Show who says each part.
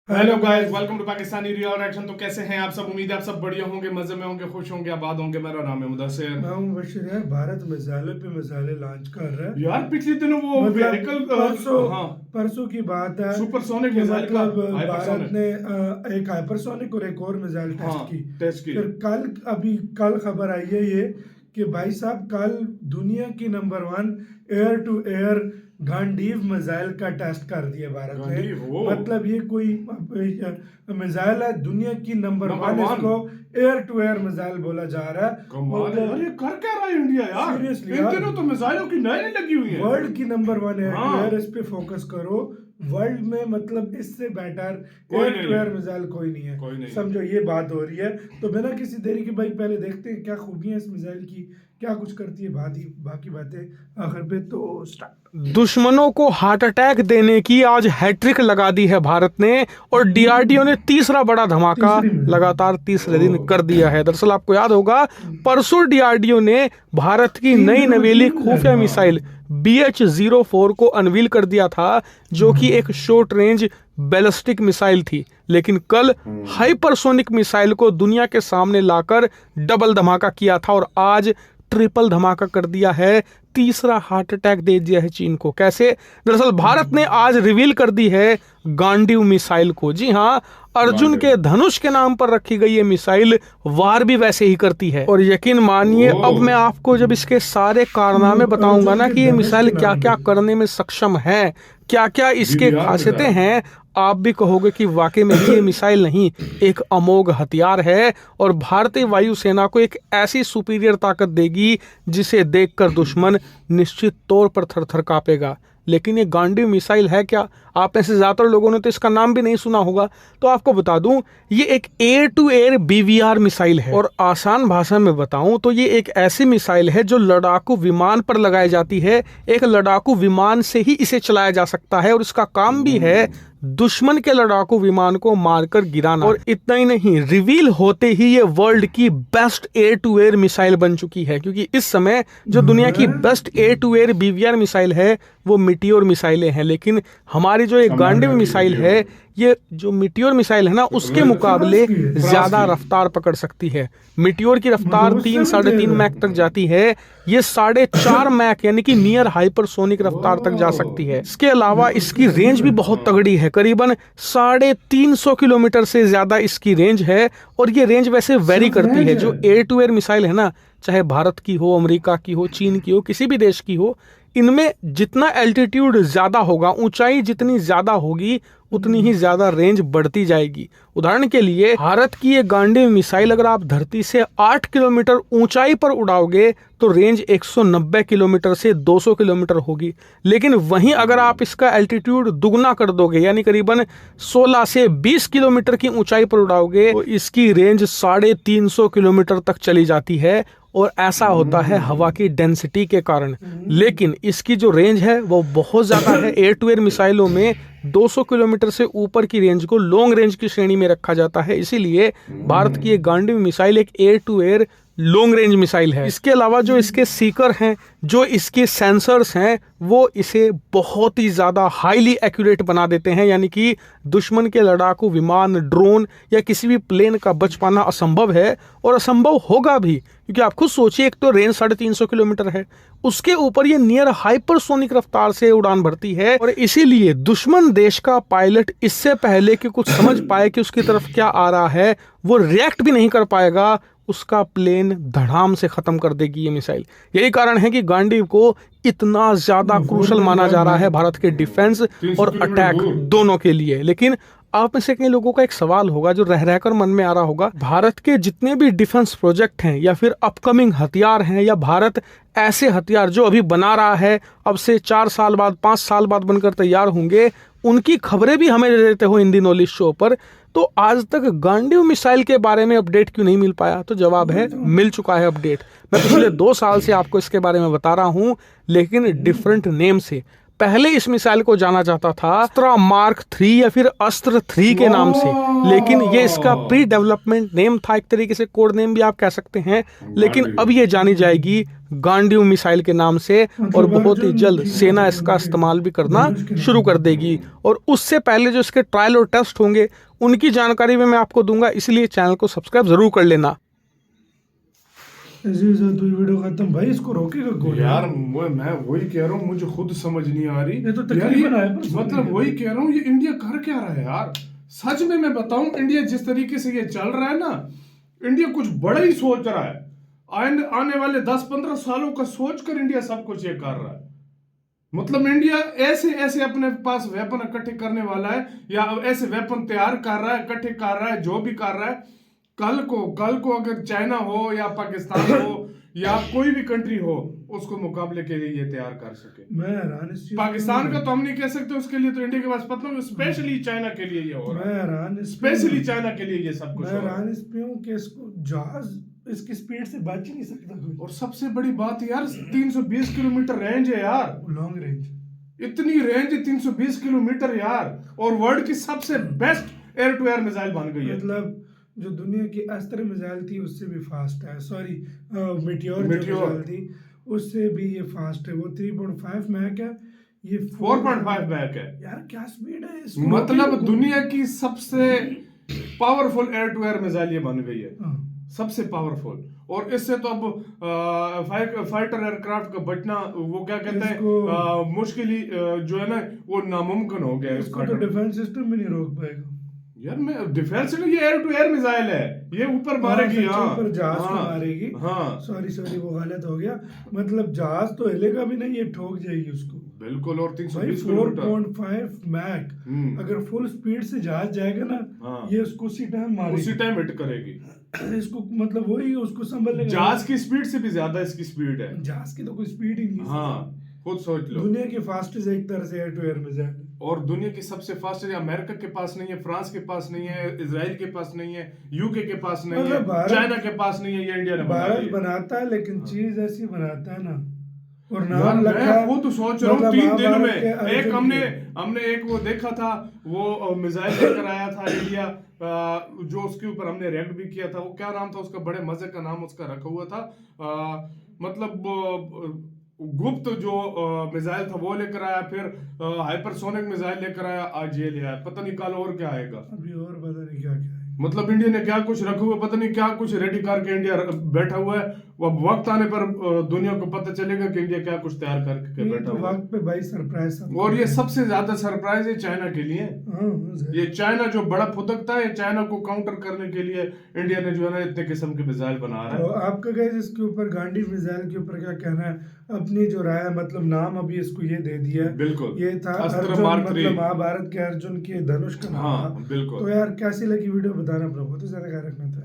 Speaker 1: Hello guys, welcome to Pakistani real action. तो कैसे हैं आप सब? उम्मीद है आप सब बढ़िया होंगे, मजे में होंगे, खुश होंगे, आबाद होंगे। मेरा नाम है मुदस्सिर।
Speaker 2: मैं हूं बशीर। यार भारत मिसाइलों पे मिसाइलें लॉन्च कर रहा है।
Speaker 1: यार पिछले दिनों वो
Speaker 2: मतलब
Speaker 1: व्हीकल, हाँ,
Speaker 2: परसों की बात है
Speaker 1: सुपरसोनिक
Speaker 2: कि
Speaker 1: मिसाइल का,
Speaker 2: मतलब भारत
Speaker 1: हाइपरसोनिक,
Speaker 2: ने एक हाइपरसोनिक और एक और मिसाइल
Speaker 1: हाँ,
Speaker 2: टेस्ट की।
Speaker 1: टेस्ट की।
Speaker 2: फिर कल खबर आई है ये कि भाई साहब कल दुनिया की number 1 air to air Gandiv missile का टेस्ट कर दिया भारत ने।
Speaker 1: गांधी वो
Speaker 2: मतलब ये कोई मिसाइल है, दुनिया की नंबर
Speaker 1: नंबर
Speaker 2: 1,
Speaker 1: वन।
Speaker 2: इसको एयर टू एयर मिसाइल बोला जा रहा है।
Speaker 1: कमाल है यार,
Speaker 2: मतलब
Speaker 1: ये कर क्या रहा है इंडिया यार?
Speaker 2: सीरियसली
Speaker 1: इन
Speaker 2: यार,
Speaker 1: दिनों तो मिसाइलों की नई लगी हुई है।
Speaker 2: वर्ल्ड की नंबर 1 एयर टू एयर,
Speaker 1: हाँ,
Speaker 2: इस पे फोकस करो। वर्ल्ड में मतलब इससे बेटर
Speaker 1: कोई
Speaker 2: एयर
Speaker 1: नहीं
Speaker 2: टू
Speaker 1: है,
Speaker 2: एयर मिसाइल कोई नहीं है।
Speaker 1: कोई नहीं है।
Speaker 2: समझो ये बात हो रही है। तो बिना किसी देरी के भाई पहले देखते हैं क्या खूबियां इस मिसाइल की, क्या कुछ करती है, बाकी बातें आखिर पे। तो स्टार्ट।
Speaker 3: दुश्मनों को हार्ट अटैक देने की आज हैट्रिक लगा दी है भारत ने, और डीआरडीओ ने तीसरा बड़ा धमाका
Speaker 2: तीसरी मिसाइल।
Speaker 3: लगातार तीसरे दिन
Speaker 1: ओह,
Speaker 3: कर दिया है। दरअसल आपको याद होगा, परसों डीआरडीओ ने भारत की
Speaker 2: तीन
Speaker 3: नई
Speaker 2: दिनों में
Speaker 3: नवेली
Speaker 2: 3 मिसाइल।
Speaker 3: खुफिया
Speaker 1: हाँ,
Speaker 3: मिसाइल BH-04 को अनवील कर दिया था, जो कि एक शॉर्ट रेंज बैलिस्टिक मिसाइल थी। लेकिन कल हाइपरसोनिक मिसाइल को दुनिया के सामने लाकर डबल धमाका किया था, और आज ट्रिपल धमाका कर दिया है, तीसरा हार्ट अटैक दे दिया है चीन को। कैसे? दरअसल भारत ने आज रिवील कर दी है गांडीव मिसाइल को। जी हाँ, अर्जुन के धनुष के नाम पर रखी गई ये मिसाइल वार भी वैसे ही करती है। और यकीन मानिए, अब मैं आपको जब इसके सारे कारनामे बताऊंगा ना कि ये मिसाइल क्या क्या करने में सक्षम है, क्या क्या इसके
Speaker 1: DDR
Speaker 3: खासियतें
Speaker 1: मिसाइल।
Speaker 3: हैं, आप भी कहोगे कि वाकई में ये मिसाइल नहीं, एक अमोघ हथियार है, और भारतीय वायुसेना को एक ऐसी सुपीरियर ताकत देगी जिसे देखकर दुश्मन निश्चित तौर पर थरथर कांपेगा। लेकिन ये गांडीव मिसाइल है क्या? आप में से ज्यादातर लोगों ने तो इसका नाम भी नहीं सुना होगा। तो आपको बता दूं, ये एक air to air BVR missile है, और आसान भाषा में बताऊं तो ये एक ऐसी मिसाइल है जो लड़ाकू विमान पर लगाई जाती है। एक लड़ाकू विमान से ही इसे चलाया जा सकता है, और इसका काम भी है दुश्मन के लड़ाकू विमान को मारकर गिराना। और इतना ही नहीं, रिवील होते ही ये वर्ल्ड की best air to air missile बन चुकी है, क्योंकि इस समय जो दुनिया की best air to air BVR missile है वो मिटियोर मिसाइलें हैं। लेकिन हमारी जो एक गांडीव मिसाइल है, ये जो मिटियोर मिसाइल है ना, उसके मुकाबले ज्यादा रफ्तार पकड़ सकती है। मिटियोर की रफ्तार 3-3.5 मैक तक जाती है, ये 4.5 मैक यानी कि नियर हाइपरसोनिक रफ्तार तक जा सकती है। इसके अलावा इसकी रेंज भी बहुत तगड़ी है, करीबन 350 किलोमीटर से ज्यादा इसकी रेंज है। और ये रेंज वैसे वेरी करती है। जो एयर टू एयर मिसाइल है ना, चाहे भारत की हो, अमेरिका की हो, चीन की हो, किसी भी देश की हो, इनमें जितना एल्टीट्यूड ज्यादा होगा, ऊंचाई जितनी ज्यादा होगी, उतनी ही ज्यादा रेंज बढ़ती जाएगी। उदाहरण के लिए, भारत की ये गांडीव मिसाइल अगर आप धरती से 8 किलोमीटर ऊंचाई पर उड़ाओगे तो रेंज 190 किलोमीटर से 200 किलोमीटर होगी। लेकिन वहीं अगर आप इसका एल्टीट्यूड दुगना कर दोगे, यानी करीबन 16 से 20 किलोमीटर की ऊंचाई पर उड़ाओगे, तो इसकी रेंज 350 किलोमीटर तक चली जाती है। और ऐसा होता है हवा की डेंसिटी के कारण। लेकिन इसकी जो रेंज है वो बहुत ज्यादा है। एयर टू एयर मिसाइलों में 200 किलोमीटर से ऊपर की रेंज को लॉन्ग रेंज की श्रेणी में रखा जाता है। इसीलिए भारत की ये गांडीव मिसाइल एक air to air long range missile है। इसके अलावा जो इसके सीकर हैं, जो इसके सेंसर्स हैं, वो इसे बहुत ही ज़्यादा हाईली एक्यूरेट बना देते हैं। यानी कि दुश्मन के लड़ाकू विमान, ड्रोन या किसी भी प्लेन का बच पाना असंभव है, और असंभव होगा भी, क्योंकि आप खुद सोचिए, एक तो रेंज 350 किलोमीटर है, उसके ऊपर ये नियर हाइपरसोनिक रफ्तार से उड़ान भरती है। और इसीलिए दुश्मन देश का पायलट इससे पहले कि कुछ समझ पाए कि उसकी तरफ क्या आ रहा है, वो रिएक्ट भी नहीं कर पाएगा, उसका प्लेन धड़ाम से खत्म कर देगी ये मिसाइल। यही कारण है कि गांडीव को इतना ज्यादा क्रूशल माना जा रहा है भारत के डिफेंस और अटैक दोनों के लिए। लेकिन आप में से कई लोगों का एक सवाल होगा जो रह रहकर मन में आ रहा होगा, भारत के जितने भी डिफेंस प्रोजेक्ट हैं या फिर अपकमिंग हथियार हैं, या भारत ऐसे हथियार जो अभी बना रहा है, अब से 4 साल बाद, 5 साल बाद बनकर तैयार होंगे, उनकी खबरें भी हमें दे देते हो हिंदी नॉलेज शो पर, तो आज तक गांडीव मिसाइल के बारे में अपडेट क्यों नहीं मिल पाया? तो जवाब है, मिल चुका है अपडेट। मैं पिछले 2 साल से आपको इसके बारे में बता रहा हूं, लेकिन डिफरेंट नेम से। पहले इस मिसाइल को जाना जाता था अस्त्र मार्क 3 या फिर अस्त्र 3 के नाम से, लेकिन ये इसका प्री डेवलपमेंट नेम था, एक तरीके से कोड नेम भी आप कह सकते हैं। लेकिन अब ये जानी जाएगी गांडीव मिसाइल के नाम से, और बहुत ही जल्द सेना इसका इस्तेमाल भी करना शुरू कर देगी। और उससे पहले जो इसके ट्रायल और टेस्ट होंगे उनकी जानकारी भी मैं आपको दूंगा, इसलिए चैनल को सब्सक्राइब जरूर कर लेना।
Speaker 2: तो वीडियो खत्म भाई, इसको रोकेगा कौन
Speaker 1: यार? मैं वही कह रहा हूँ, मुझे खुद समझ नहीं आ रही।
Speaker 2: ये तो
Speaker 1: यार
Speaker 2: तकरीबन आया पर
Speaker 1: मतलब वही कह रहा हूँ, ये इंडिया कर क्या रहा है यार? सच में मैं बताऊं, इंडिया जिस तरीके से ये चल रहा है ना, इंडिया कुछ बड़ा ही सोच रहा है। आने वाले 10-15 सालों का सोचकर इंडिया सब कुछ ये कर रहा है। मतलब इंडिया ऐसे ऐसे अपने पास वेपन इकट्ठे करने वाला है, या ऐसे वेपन तैयार कर रहा है, इकट्ठे कर रहा है, जो भी कर रहा है। कल को अगर चाइना हो या पाकिस्तान हो या कोई भी कंट्री हो, उसको मुकाबले के लिए ये तैयार कर सके।
Speaker 2: मैं हैरान इस चीज
Speaker 1: पाकिस्तान का तो हम नहीं कह सकते, उसके लिए तो इंडिया के पास पता नहीं, स्पेशली चाइना के लिए ये हो रहा है।
Speaker 2: मैं हैरान
Speaker 1: स्पेशली चाइना के लिए ये सब कुछ
Speaker 2: मैं
Speaker 1: हो रहा है।
Speaker 2: हैरान इस पे हूँ कि इसको जहाज इसकी स्पीड से बच ही नहीं सकता कोई।
Speaker 1: और सबसे बड़ी बात यार, 320 किलोमीटर रेंज है यार,
Speaker 2: लॉन्ग रेंज,
Speaker 1: इतनी रेंज है 320 किलोमीटर यार, और वर्ल्ड की सबसे best air to air missile बन गई है।
Speaker 2: मतलब जो दुनिया की अस्त्र मिसाइल थी उससे भी फास्ट है, सॉरी मेटियोर जो मिसाइल थी उससे भी ये फास्ट है। वो 3.5 मैक है, ये
Speaker 1: 4.5 मैक है
Speaker 2: यार। क्या स्पीड है इसको?
Speaker 1: मतलब दुनिया की सबसे powerful air to air missile ये बन गई है,
Speaker 2: हाँ।
Speaker 1: सबसे पावरफुल। और इससे तो अब फाइटर एयरक्राफ्ट का बचना, वो क्या कहते हैं, मुश्किल ही जो है ना, वो नामुमकिन हो गया है।
Speaker 2: इसको तो डिफेंस सिस्टम भी नहीं रोक पाएगा
Speaker 1: यार। मैं डिफेंस में, ये एयर टू एयर मिसाइल है, ये ऊपर मारेगी। हाँ,
Speaker 2: ऊपर जहाज को मारेगी।
Speaker 1: हाँ,
Speaker 2: सॉरी वो गलत हो गया। मतलब जहाज तो हिलेगा भी नहीं, ये ठोक जाएगी उसको।
Speaker 1: बिल्कुल। और 320
Speaker 2: 4.5 मैक अगर फुल स्पीड से जहाज जाएगा ना, ये उसको उसी टाइम
Speaker 1: हिट करेगी।
Speaker 2: इसको मतलब वही उसको संभलने,
Speaker 1: जहाज की स्पीड से भी ज्यादा इसकी स्पीड है।
Speaker 2: जहाज की तो कोई स्पीड ही नहीं है।
Speaker 1: हाँ, खुद सोच लो।
Speaker 2: दुनिया की फास्टेस्ट एक तरह से एयर टू एयर मिसाइल,
Speaker 1: और दुनिया की सबसे फास्ट है, अमेरिका के पास नहीं है, फ्रांस के पास नहीं है, इजराइल के पास नहीं है, यूके के पास नहीं है, चाइना के पास नहीं है, ये इंडिया ने
Speaker 2: भारत बनाता है, लेकिन चीज ऐसी बनाता है ना। और
Speaker 1: नाम मैं खुद सोच रहा हूँ 3 दिन में एक हमने एक वो देखा था, वो मिसाइल लेकर आया था इंडिया, जो उसके ऊपर हमने रिएक्ट भी किया था। वो क्या नाम था उसका? बड़े मजे का नाम उसका रखा हुआ था, मतलब गुप्त जो मिसाइल था वो लेकर आया, फिर हाइपरसोनिक मिसाइल लेकर आया, आज ये ले आया। पता नहीं कल और क्या आएगा,
Speaker 2: अभी और पता नहीं क्या क्या है।
Speaker 1: मतलब इंडिया ने क्या कुछ रखा हुआ, पता नहीं क्या कुछ रेडी करके इंडिया बैठा हुआ है। अब वक्त आने पर दुनिया को पता चलेगा कि इंडिया क्या कुछ तैयार करके बैठा हुआ है।
Speaker 2: वक्त पे भाई सरप्राइज।
Speaker 1: और ये सबसे ज्यादा सरप्राइज है चाइना के लिए। ये चाइना जो बड़ा फुदकता है, चाइना को काउंटर करने के लिए इंडिया ने जो है ना इतने किस्म के मिसाइल बना रहा है।
Speaker 2: तो आपका गाइस इसके ऊपर गांडीव मिसाइल के ऊपर क्या कहना है? अपनी जो राय है, मतलब नाम अभी इसको ये दे दिया है।
Speaker 1: बिल्कुल,
Speaker 2: ये था
Speaker 1: अस्त्र मार्क 3,
Speaker 2: मतलब महाभारत के अर्जुन के धनुष का नाम था।
Speaker 1: बिल्कुल।
Speaker 2: तो यार कैसी लगी वीडियो बताना, बहुत ही ज्यादा ख्याल रखना था।